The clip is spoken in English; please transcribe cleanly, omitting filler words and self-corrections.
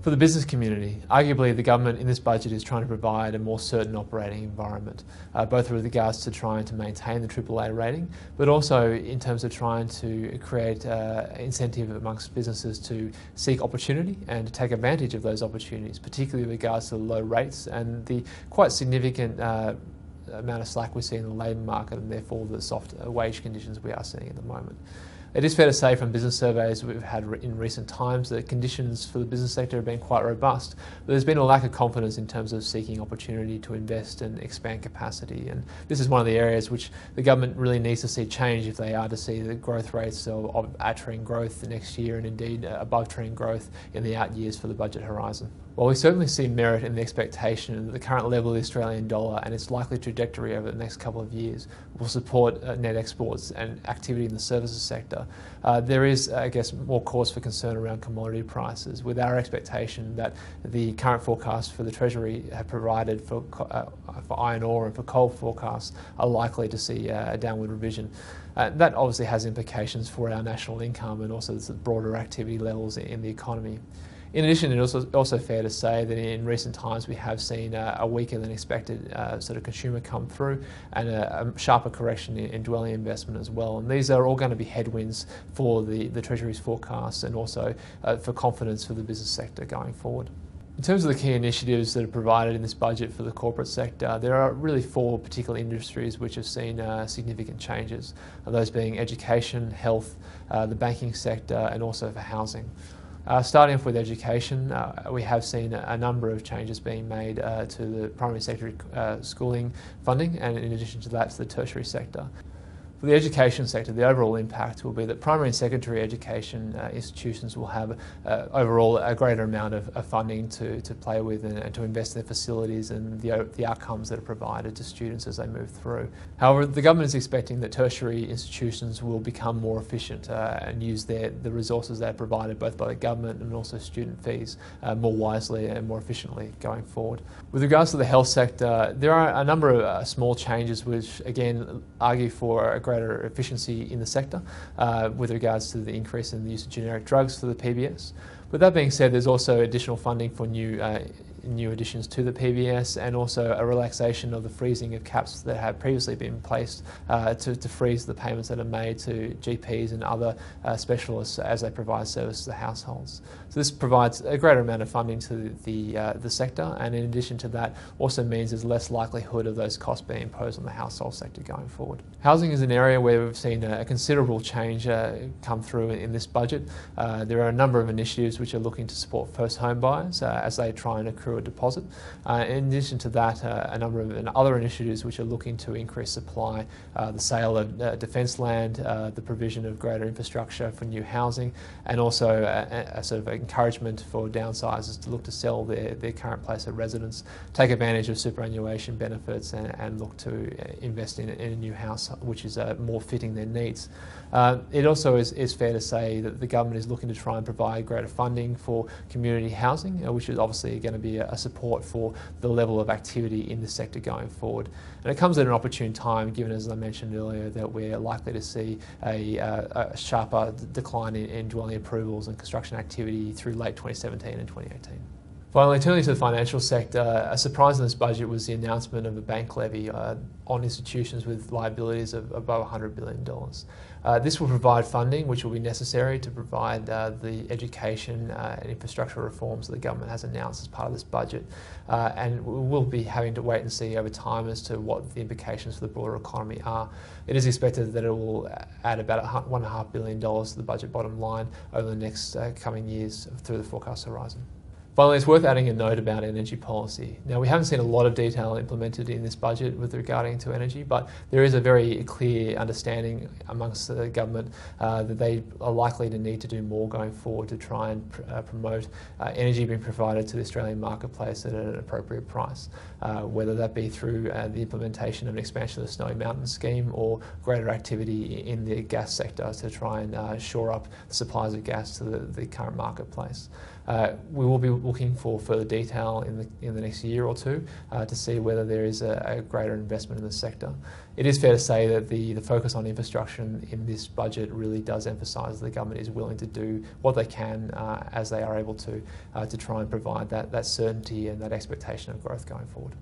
For the business community, arguably the government in this budget is trying to provide a more certain operating environment, both with regards to trying to maintain the AAA rating, but also in terms of trying to create incentive amongst businesses to seek opportunity and to take advantage of those opportunities, particularly with regards to the low rates and the quite significant amount of slack we see in the labour market, and therefore the soft wage conditions we are seeing at the moment. It is fair to say from business surveys we've had in recent times that conditions for the business sector have been quite robust, but there's been a lack of confidence in terms of seeking opportunity to invest and expand capacity, and this is one of the areas which the government really needs to see change if they are to see the growth rates of at-trend growth next year and indeed above-trend growth in the out years for the budget horizon. While we certainly see merit in the expectation that the current level of the Australian dollar and its likely trajectory over the next couple of years will support net exports and activity in the services sector, there is, I guess, more cause for concern around commodity prices, with our expectation that the current forecasts for the Treasury have provided for iron ore and for coal forecasts are likely to see a downward revision. That obviously has implications for our national income and also the broader activity levels in the economy. In addition, it's also fair to say that in recent times we have seen a weaker than expected sort of consumer come through and a sharper correction in dwelling investment as well. And these are all going to be headwinds for the Treasury's forecasts and also for confidence for the business sector going forward. In terms of the key initiatives that are provided in this budget for the corporate sector, there are really four particular industries which have seen significant changes, those being education, health, the banking sector and also for housing. Starting off with education, we have seen a number of changes being made to the primary secondary schooling funding, and in addition to that to the tertiary sector. For the education sector, the overall impact will be that primary and secondary education institutions will have overall a greater amount of funding to play with and to invest in their facilities and the outcomes that are provided to students as they move through. However, the government is expecting that tertiary institutions will become more efficient and use the resources that are provided both by the government and also student fees more wisely and more efficiently going forward. With regards to the health sector, there are a number of small changes which again argue for a greater efficiency in the sector with regards to the increase in the use of generic drugs for the PBS. But that being said, there's also additional funding for new additions to the PBS and also a relaxation of the freezing of caps that have previously been placed to freeze the payments that are made to GPs and other specialists as they provide service to the households. So this provides a greater amount of funding to the sector, and in addition to that also means there's less likelihood of those costs being imposed on the household sector going forward. Housing is an area where we've seen a considerable change come through in this budget. There are a number of initiatives which are looking to support first home buyers as they try and accrue a deposit. In addition to that, a number of other initiatives which are looking to increase supply, the sale of defence land, the provision of greater infrastructure for new housing, and also a sort of encouragement for downsizers to look to sell their current place of residence, take advantage of superannuation benefits and look to invest in a new house which is more fitting their needs. It also is fair to say that the government is looking to try and provide greater funding for community housing, which is obviously going to be a support for the level of activity in the sector going forward. And it comes at an opportune time, given, as I mentioned earlier, that we're likely to see a sharper decline in dwelling approvals and construction activity through late 2017 and 2018. Finally, turning to the financial sector, a surprise in this budget was the announcement of a bank levy on institutions with liabilities of above $100 billion. This will provide funding which will be necessary to provide the education and infrastructure reforms that the government has announced as part of this budget. And we'll be having to wait and see over time as to what the implications for the broader economy are. It is expected that it will add about $1.5 billion to the budget bottom line over the next coming years through the forecast horizon. Finally, it's worth adding a note about energy policy. Now, we haven't seen a lot of detail implemented in this budget with regarding to energy, but there is a very clear understanding amongst the government that they are likely to need to do more going forward to try and promote energy being provided to the Australian marketplace at an appropriate price, whether that be through the implementation of an expansion of the Snowy Mountain scheme or greater activity in the gas sector to try and shore up the supplies of gas to the current marketplace. We will be looking for further detail in the next year or two to see whether there is a greater investment in the sector. It is fair to say that the focus on infrastructure in this budget really does emphasise the government is willing to do what they can as they are able to try and provide that certainty and that expectation of growth going forward.